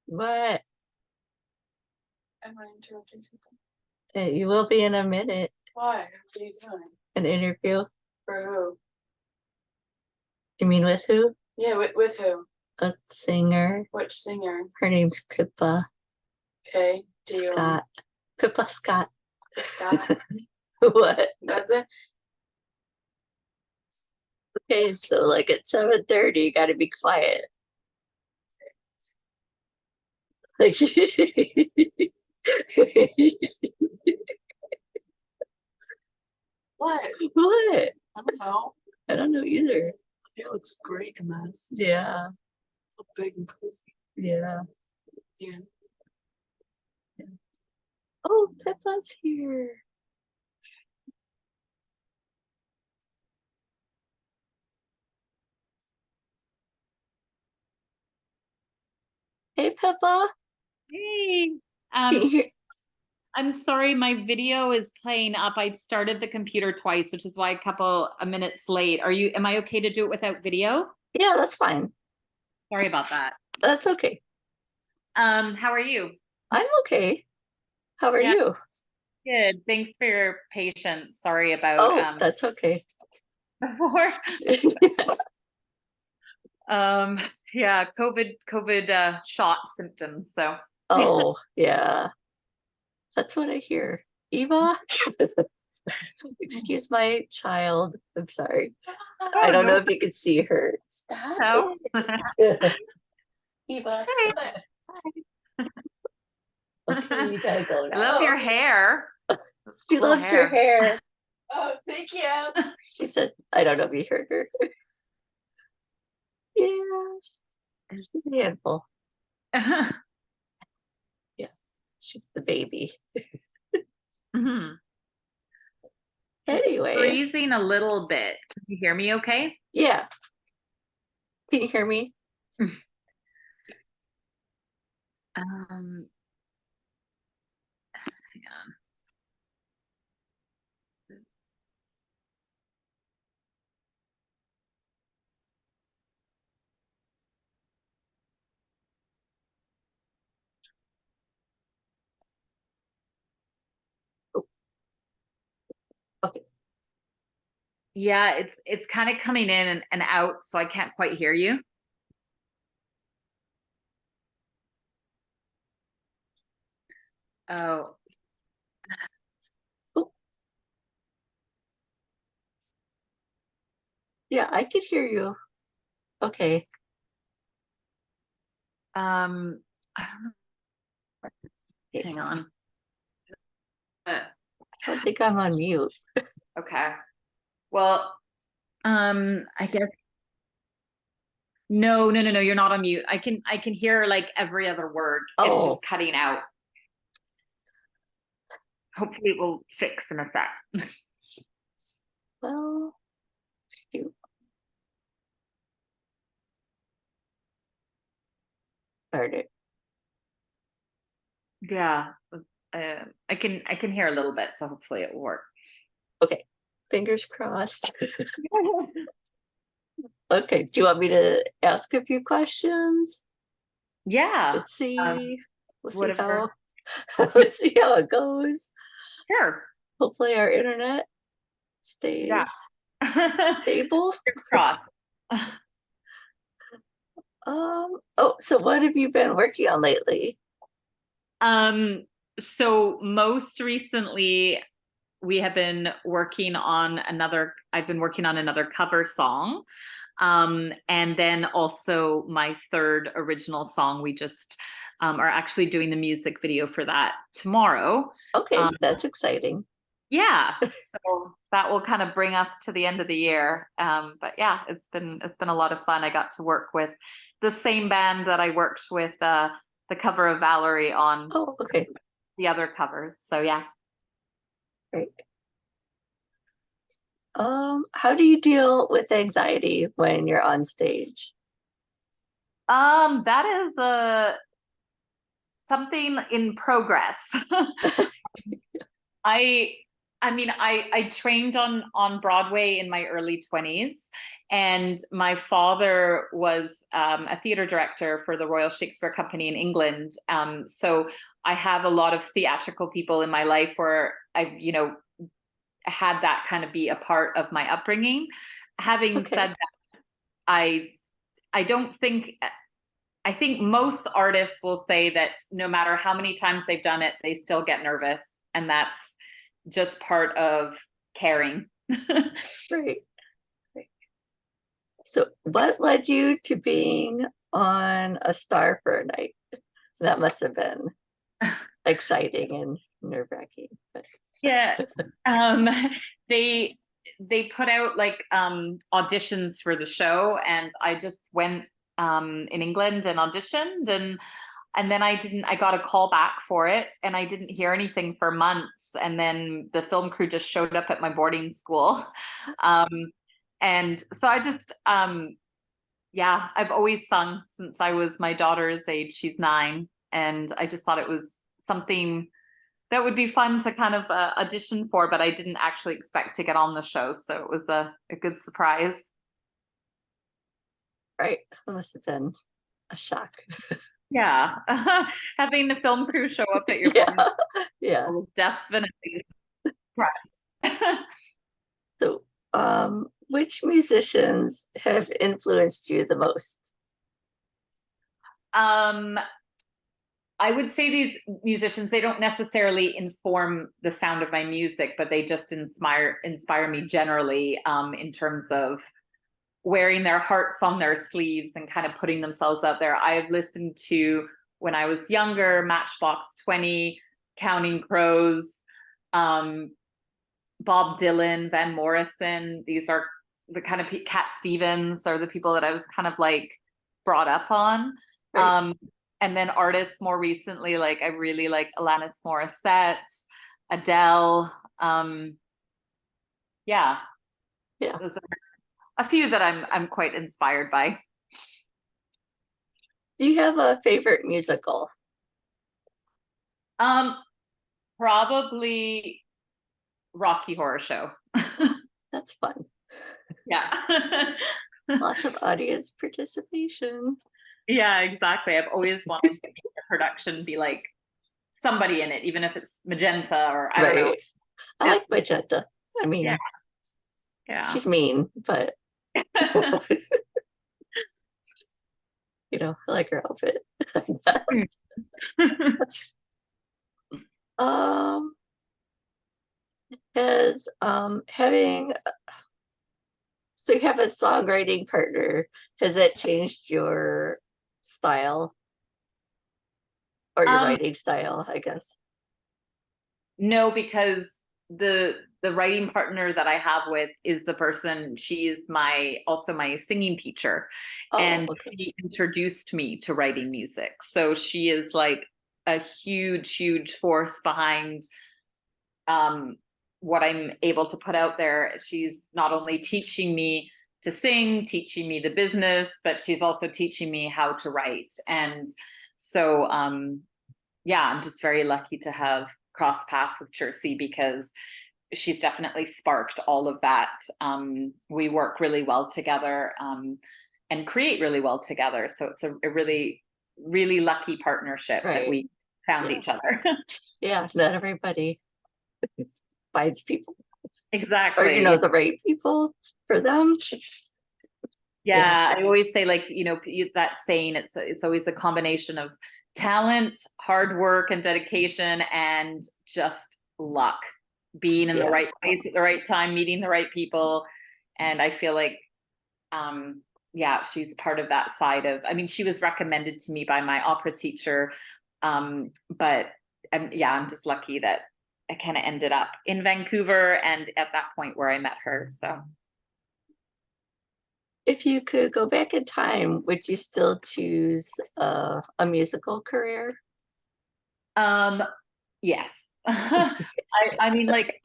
What? Am I interrupting something? You will be in a minute. Why? What are you doing? An interview. For who? You mean with who? Yeah, with who? A singer. Which singer? Her name's Pippa Okay. Do you Scott. Pippa Scott. Scott? What? Nothing? Okay, so like at 7:30, you gotta be quiet. Like What? what? I don't know. I don't know either. It looks great in this. Yeah, So big and cozy. yeah. Yeah. Oh, Pippa's here. Hey, Pippa. Hey, Can you hear? I'm sorry, my video is playing up. I started the computer twice, which is why a couple of minutes late. Am I okay to do it without video? Yeah, that's fine. Sorry about that. That's okay. How are you? I'm okay. How are Yeah, you? good. Thanks for your patience. Sorry about Oh, that's okay. before. Yeah, COVID shot symptoms. So Oh, yeah. That's what I hear. Eva? Excuse my child. I'm sorry. I don't know if you can see her. Stop no. it. Eva. Hey. Okay, you gotta go now. I love your hair. She Cool loves your hair. Oh, thank you. She said, I don't know if you heard her. Yeah. She's a handful. Yeah. She's the baby. Mhm. It's Anyway. freezing a little bit. Can you hear me okay? Yeah. Can you hear me? Hang on. Okay. Yeah, it's kind of coming in and out, so I can't quite hear you. Oh, Oh. Yeah, I could hear you. Okay. I don't know. Hang on. I don't think I'm on mute. Okay. Well, I guess no, you're not on mute. I can hear like every other word. It's Oh, just cutting out. Hopefully it will fix in a sec. well, shoot. Darn it. Yeah. I can hear a little bit, so hopefully it will work. Okay. Fingers crossed. Okay. Do you want me to ask a few questions? Yeah. Let's see. We'll see Whatever. how let's see how it goes. Sure. Hopefully our internet stays stable. Fingers crossed. Oh, so what have you been working on lately? So most recently I've been working on another cover song. And then also my third original song. We just are actually doing the music video for that tomorrow. Okay, that's exciting. Yeah. So that will kind of bring us to the end of the year. But yeah, it's been a lot of fun. I got to work with the same band that I worked with the cover of Valerie on Oh, okay. the other covers. So yeah. Great. How do you deal with anxiety when you're on stage? That is something in progress. I I mean, I trained on Broadway in my early 20s, and my father was a theater director for the Royal Shakespeare Company in England. So I have a lot of theatrical people in my life where I, had that kind of be a part of my upbringing. Having Okay. said that, I I don't think I think most artists will say that no matter how many times they've done it, they still get nervous, and that's just part of caring. Great. Great. So what led you to being on A Star for a Night? That must have been exciting and nerve-wracking. Yeah. Um, they they put out like auditions for the show, and I just went in England and auditioned, and then I got a call back for it, and I didn't hear anything for months, and then the film crew just showed up at my boarding school. Um, and so I just yeah, I've always sung since I was my daughter's age. She's 9, and I just thought it was something that would be fun to kind of audition for, but I didn't actually expect to get on the show, so it was a good surprise. Right. That must have been a shock. Yeah. Having the film crew show up at your Yeah. boarding Yeah. school was definitely a surprise. So which musicians have influenced you the most? um I would say these musicians, they don't necessarily inform the sound of my music, but they just inspire me generally, in terms of wearing their hearts on their sleeves and kind of putting themselves out there. I've listened to, when I was younger, Matchbox 20, Counting Crows, um, Bob Dylan, Van Morrison. These are the kind of Cat Stevens are the people that I was kind of like brought up on. Right. And then artists more recently, like I really like Alanis Morissette, Adele. Yeah, Yeah. those are a few that I'm quite inspired by. Do you have a favorite musical? Um, Probably Rocky Horror Show. That's fun. Yeah. Lots of audience participation. Yeah, exactly. I've always wanted to make a production be like somebody in it, even if it's Magenta or I don't know. Right. I like Magenta. I mean, Yeah. Yeah. she's mean, but I like her outfit. um, has having so you have a songwriting partner, has that changed your style or your Um, writing style, I guess? no, because the writing partner that I have with is the person, she is also my singing teacher, Oh, and okay. she introduced me to writing music. So she is like a huge force behind um what I'm able to put out there. She's not only teaching me to sing, teaching me the business, but she's also teaching me how to write. And so yeah, I'm just very lucky to have crossed paths with Jersey, because she's definitely sparked all of that. We work really well together, and create really well together. So it's a really lucky partnership that Right. we found Yeah. each other. Yeah, not everybody finds people or Exactly. the right people for them. Yeah, I always say, like, that saying, it's always a combination of talent, hard work and dedication, and just luck, being in the Yeah. right place at the right time, meeting the right people. And I feel like yeah, she's part of that side of, I mean, she was recommended to me by my opera teacher. But yeah, I'm just lucky that I kind of ended up in Vancouver and at that point where I met her. So If you could go back in time, would you still choose a musical career? yes. I mean, like,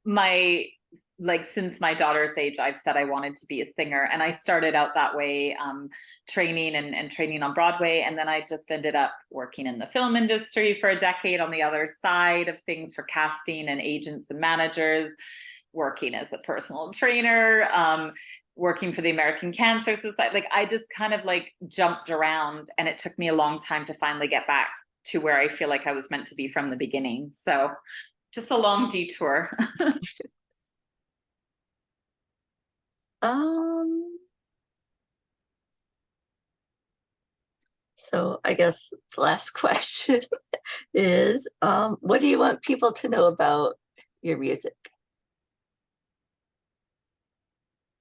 my like since my daughter's age, I've said I wanted to be a singer, and I started out that way, training and training on Broadway, and then I just ended up working in the film industry for a decade on the other side of things for casting and agents and managers, working as a personal trainer, working for the American Cancer Society. Like I just kind of like jumped around, and it took me a long time to finally get back to where I feel like I was meant to be from the beginning. So just a long detour. So I guess the last question is, what do you want people to know about your music?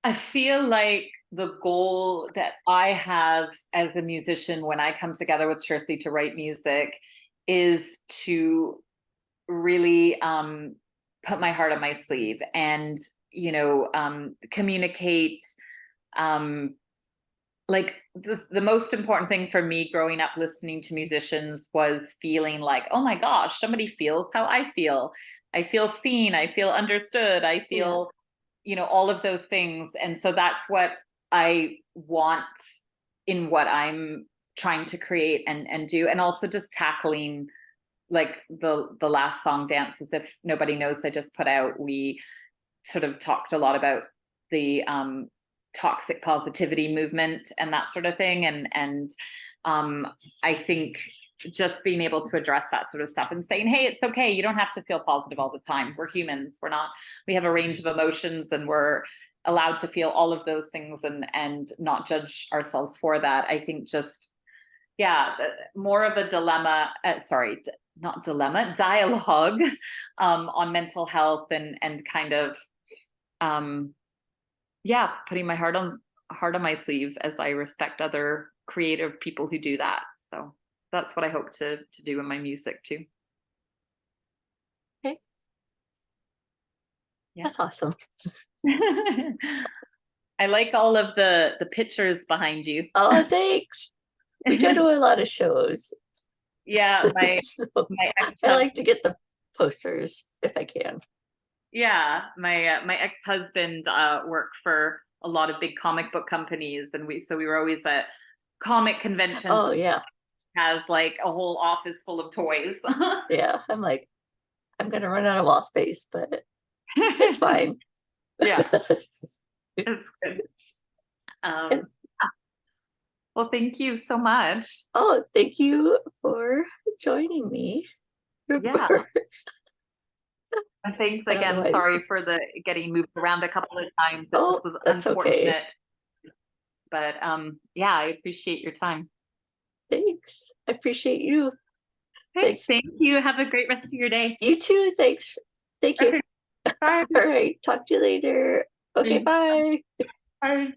I feel like the goal that I have as a musician when I come together with Chircy to write music is to really put my heart on my sleeve and, you know, communicate. Like the most important thing for me growing up listening to musicians was feeling like, oh my gosh, somebody feels how I feel. I feel seen, I feel understood, I feel, you know, all of those things. And so that's what I want in what I'm trying to create and do. And also just tackling like the last song, Dance As If Nobody Knows, I just put out. We sort of talked a lot about the toxic positivity movement and that sort of thing. And I think just being able to address that sort of stuff and saying, hey, it's okay. You don't have to feel positive all the time. We're humans. We have a range of emotions, and we're allowed to feel all of those things and not judge ourselves for that. I think just, more of a dialogue on mental health and kind of, putting my heart on my sleeve, as I respect other creative people who do that. So that's what I hope to do in my music too. Okay. Yeah. That's awesome. I like all of the pictures behind you. Oh, thanks. We go to a lot of shows. Yeah, So my I like to get the posters if I can. Yeah, my ex-husband worked for a lot of big comic book companies, and we were always at comic conventions. Oh yeah. Has like a whole office full of toys. Yeah, I'm like, I'm gonna run out of wall space, but it's fine. Yeah, it's good. Well, thank you so much. Oh, thank you for joining me. Yeah. And thanks again. Sorry for the getting moved around a couple of times. It just was that's unfortunate. Okay. But I appreciate your time. Thanks. I appreciate you. Okay, thank you. Have a great rest of your day. You too. Thanks. Thank you. Okay. Bye. All right. Talk to you later. Okay, bye. Bye.